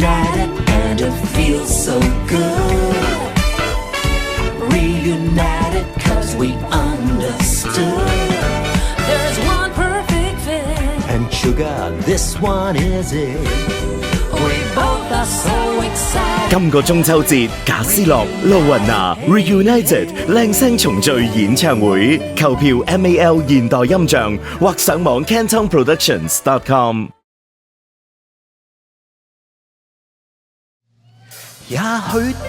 Reunited and it feels so good. Reunited 'cause we understood. There's one perfect fit. And sugar, this one is it. We both are so excited. 今個中秋節，賈思樂、露雲娜 Reunited 靚聲重聚演唱會，購票 MAL 現代音像或上網 cantonproductions.com。也許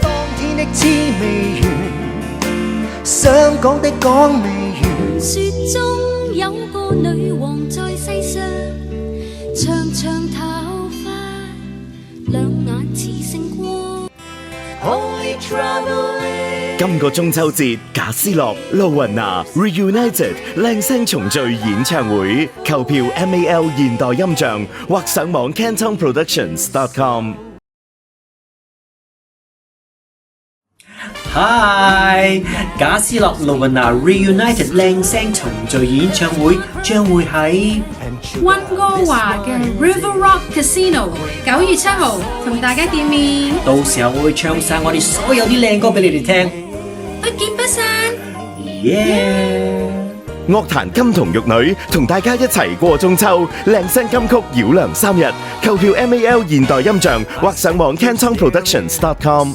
當天的知未完，想講的講未完。傳說中有個女王在世上，長長頭髮，兩眼似星光。Only traveling。今個中秋節，賈思樂、露雲娜 Reunited 靚聲重聚演唱會，購票 MAL 現代音像或上網 cantonproductions.com。Hi， 賈思樂、露雲娜 Reunited 靚聲重聚演唱會將會喺溫哥華嘅 River Rock Casino 9月7號同大家見面，到時候我會唱晒我哋所有啲靚歌俾你哋聽。不見不散。耶！樂壇金童玉女同大家一齊過中秋，靚聲金曲繞梁3日，購票 MAL 現代音像或上網 cantonproductions.com。